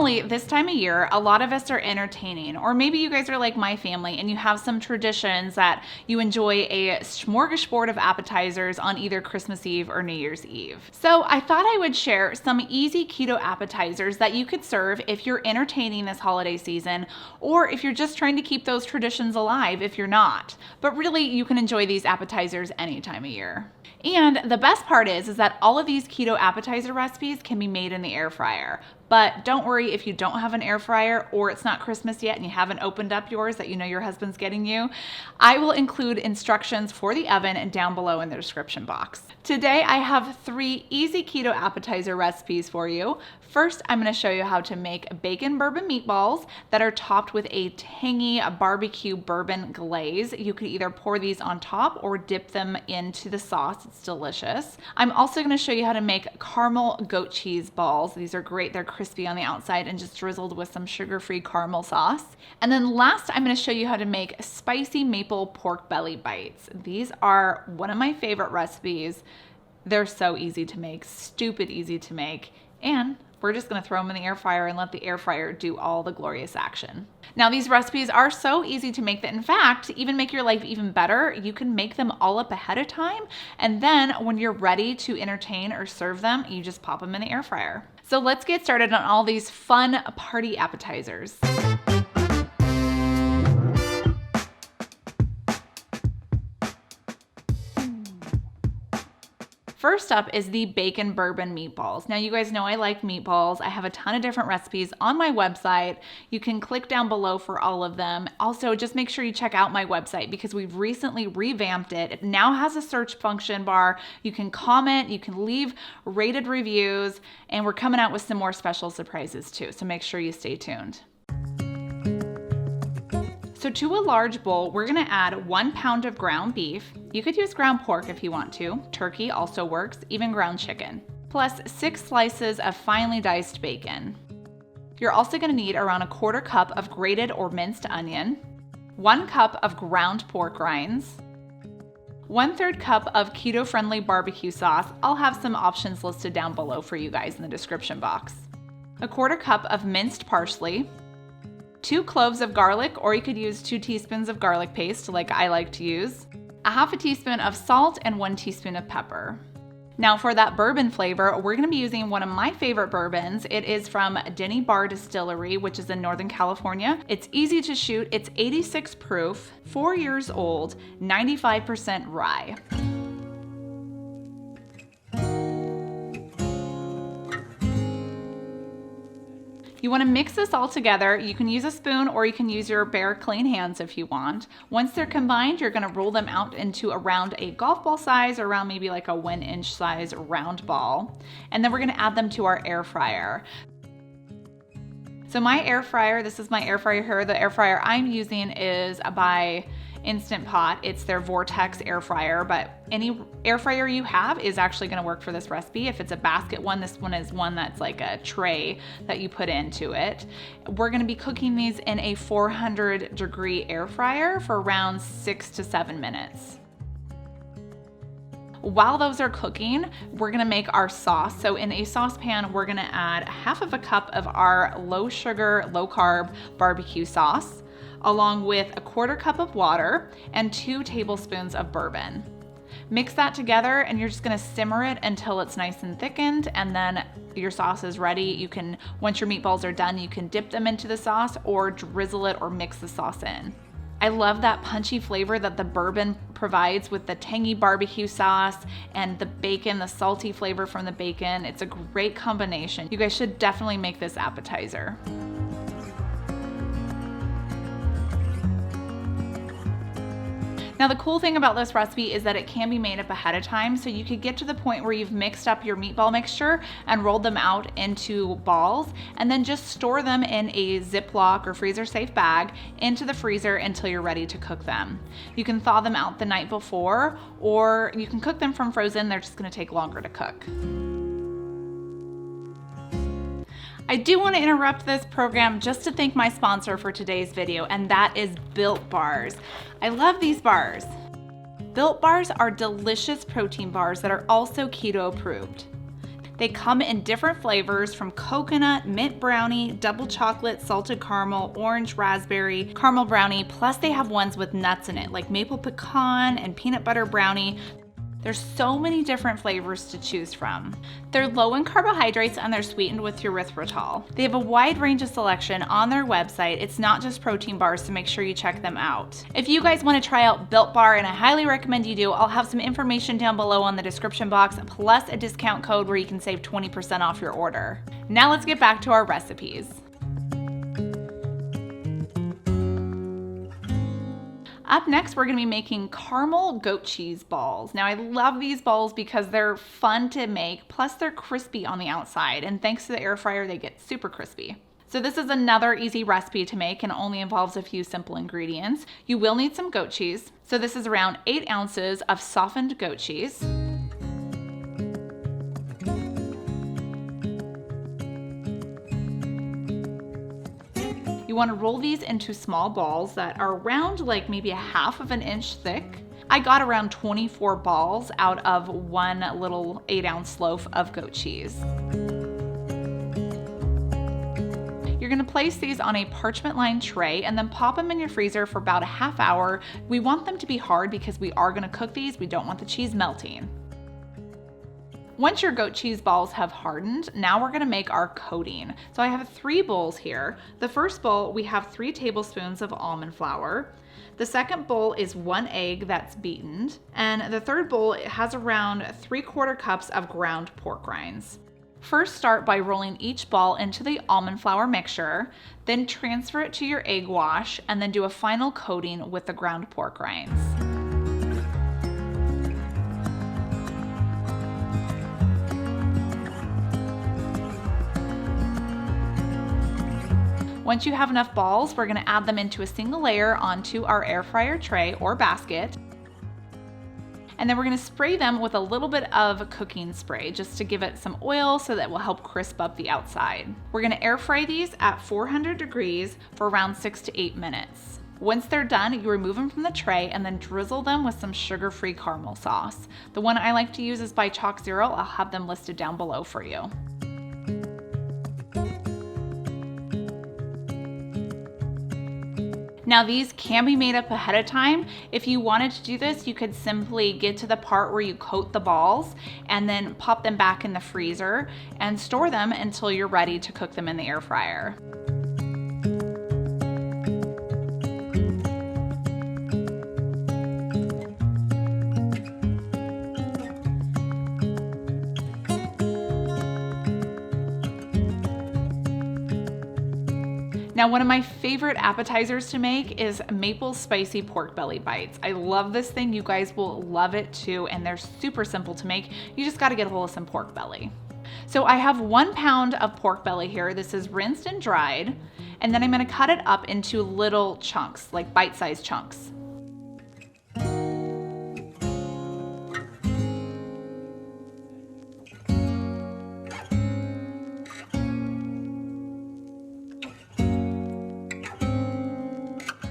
Normally, this time of year, a lot of us are entertaining, or maybe you guys are like my family and you have some traditions that you enjoy a smorgasbord of appetizers on either Christmas Eve or New Year's Eve. So I thought I would share some easy keto appetizers that you could serve if you're entertaining this holiday season, or if you're just trying to keep those traditions alive if you're not. But really, you can enjoy these appetizers any time of year. And the best part is that all of these keto appetizer recipes can be made in the air fryer. But don't worry if you don't have an air fryer or it's not Christmas yet and you haven't opened up yours that you know your husband's getting you. I will include instructions for the oven down below in the description box. Today I have 3 easy keto appetizer recipes for you. First, I'm going to show you how to make bacon bourbon meatballs that are topped with a tangy barbecue bourbon glaze. You could either pour these on top or dip them into the sauce. It's delicious. I'm also going to show you how to make caramel goat cheese balls. These are great. They're crispy on the outside and just drizzled with some sugar-free caramel sauce. And then last, I'm going to show you how to make spicy maple pork belly bites. These are one of my favorite recipes. They're so easy to make, stupid easy to make, and we're just gonna throw them in the air fryer and let the air fryer do all the glorious action. Now, these recipes are so easy to make that, in fact, to even make your life even better, you can make them all up ahead of time, and then when you're ready to entertain or serve them, you just pop them in the air fryer. So let's get started on all these fun party appetizers. First up is the bacon bourbon meatballs. Now, you guys know I like meatballs. I have a ton of different recipes on my website. You can click down below for all of them. Also, just make sure you check out my website because we've recently revamped it. It now has a search function bar. You can comment, you can leave rated reviews, and we're coming out with some more special surprises too. So make sure you stay tuned. So to a large bowl, we're gonna add 1 pound of ground beef. You could use ground pork if you want to. Turkey also works, even ground chicken. Plus 6 slices of finely diced bacon. You're also gonna need around 1/4 cup of grated or minced onion, 1 cup of ground pork rinds, 1/3 cup of keto-friendly barbecue sauce. I'll have some options listed down below for you guys in the description box. 1/4 cup of minced parsley, 2 cloves of garlic, or you could use 2 teaspoons of garlic paste like I like to use, 1/2 teaspoon of salt, and 1 teaspoon of pepper. Now for that bourbon flavor, we're gonna be using one of my favorite bourbons. It is from Denny Bar Distillery, which is in Northern California. It's easy to shoot, it's 86 proof, 4 years old, 95% rye. You want to mix this all together. You can use a spoon or you can use your bare clean hands if you want. Once they're combined, you're going to roll them out into around a golf ball size, or around maybe like a 1-inch size round ball. And then we're going to add them to our air fryer. So my air fryer, this is my air fryer here. The air fryer I'm using is by Instant Pot. It's their Vortex air fryer, but any air fryer you have is actually going to work for this recipe. If it's a basket one, this one is one that's like a tray that you put into it. We're going to be cooking these in a 400-degree air fryer for around 6 to 7 minutes. While those are cooking, we're gonna make our sauce. So in a saucepan, we're gonna add 1/2 cup of our low sugar, low carb barbecue sauce, along with 1/4 cup of water and 2 tablespoons of bourbon. Mix that together and you're just gonna simmer it until it's nice and thickened, and then your sauce is ready. You can, once your meatballs are done, you can dip them into the sauce or drizzle it or mix the sauce in. I love that punchy flavor that the bourbon provides with the tangy barbecue sauce and the bacon, the salty flavor from the bacon. It's a great combination. You guys should definitely make this appetizer. Now the cool thing about this recipe is that it can be made up ahead of time, so you could get to the point where you've mixed up your meatball mixture and rolled them out into balls, and then just store them in a Ziploc or freezer safe bag into the freezer until you're ready to cook them. You can thaw them out the night before, or you can cook them from frozen. They're just gonna take longer to cook. I do want to interrupt this program just to thank my sponsor for today's video, and that is Built Bars. I love these bars. Built Bars are delicious protein bars that are also keto approved. They come in different flavors from coconut, mint brownie, double chocolate, salted caramel, orange raspberry, caramel brownie, plus they have ones with nuts in it like maple pecan and peanut butter brownie. There's so many different flavors to choose from. They're low in carbohydrates and they're sweetened with erythritol. They have a wide range of selection on their website. It's not just protein bars, so make sure you check them out. If you guys want to try out Built Bar, and I highly recommend you do, I'll have some information down below on the description box, plus a discount code where you can save 20% off your order. Now let's get back to our recipes. Up next, we're gonna be making caramel goat cheese balls. Now, I love these balls because they're fun to make, plus they're crispy on the outside, and thanks to the air fryer, they get super crispy. So this is another easy recipe to make and only involves a few simple ingredients. You will need some goat cheese. So this is around 8 ounces of softened goat cheese. You want to roll these into small balls that are around like maybe a half of an inch thick. I got around 24 balls out of one little 8-ounce loaf of goat cheese. You're going to place these on a parchment lined tray and then pop them in your freezer for about a half hour. We want them to be hard because we are going to cook these. We don't want the cheese melting. Once your goat cheese balls have hardened, now we're gonna make our coating. So I have 3 bowls here. The first bowl, we have 3 tablespoons of almond flour. The second bowl is 1 egg that's beaten. And the third bowl, it has around 3/4 cups of ground pork rinds. First, start by rolling each ball into the almond flour mixture, then transfer it to your egg wash, and then do a final coating with the ground pork rinds. Once you have enough balls, we're gonna add them into a single layer onto our air fryer tray or basket. And then we're gonna spray them with a little bit of cooking spray just to give it some oil so that will help crisp up the outside. We're gonna air fry these at 400 degrees for around 6 to 8 minutes. Once they're done, you remove them from the tray and then drizzle them with some sugar-free caramel sauce. The one I like to use is by Chalk Zero. I'll have them listed down below for you. Now these can be made up ahead of time. If you wanted to do this, you could simply get to the part where you coat the balls and then pop them back in the freezer and store them until you're ready to cook them in the air fryer. Now, one of my favorite appetizers to make is maple spicy pork belly bites. I love this thing. You guys will love it too, and they're super simple to make. You just gotta get a hold of some pork belly. So I have 1 pound of pork belly here. This is rinsed and dried, and then I'm gonna cut it up into little chunks, like bite-sized chunks.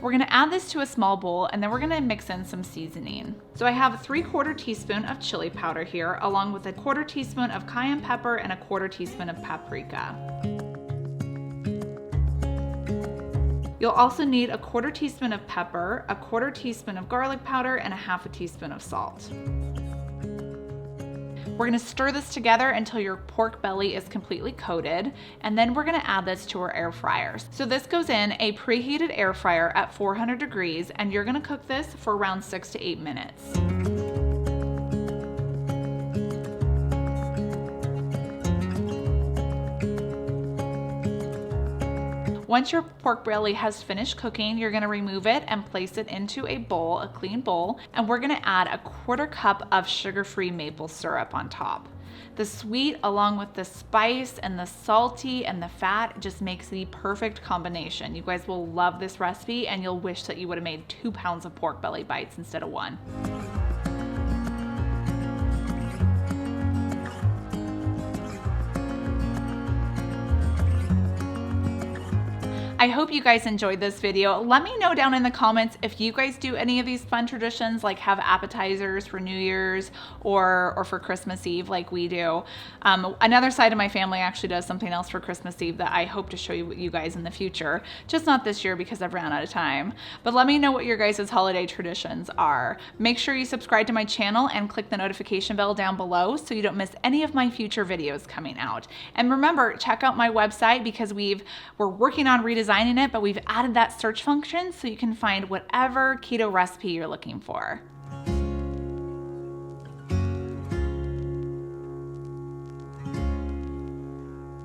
We're gonna add this to a small bowl and then we're gonna mix in some seasoning. So I have a 3/4 teaspoon of chili powder here, along with a 1/4 teaspoon of cayenne pepper and a 1/4 teaspoon of paprika. You'll also need a 1/4 teaspoon of pepper, a 1/4 teaspoon of garlic powder, and a 1/2 teaspoon of salt. We're gonna stir this together until your pork belly is completely coated, and then we're gonna add this to our air fryers. So this goes in a preheated air fryer at 400 degrees, and you're gonna cook this for around 6 to 8 minutes. Once your pork belly has finished cooking, you're gonna remove it and place it into a bowl, a clean bowl, and we're gonna add a 1/4 cup of sugar-free maple syrup on top. The sweet along with the spice and the salty and the fat just makes the perfect combination. You guys will love this recipe and you'll wish that you would have made 2 pounds of pork belly bites instead of 1. I I hope you guys enjoyed this video. Let me know down in the comments if you guys do any of these fun traditions, like have appetizers for New Year's or for Christmas Eve like we do. Another side of my family actually does something else for Christmas Eve that I hope to show you guys in the future. Just not this year because I've ran out of time. But let me know what your guys' holiday traditions are. Make sure you subscribe to my channel and click the notification bell down below so you don't miss any of my future videos coming out. And remember, check out my website because we're working on redesigning it, but we've added that search function so you can find whatever keto recipe you're looking for.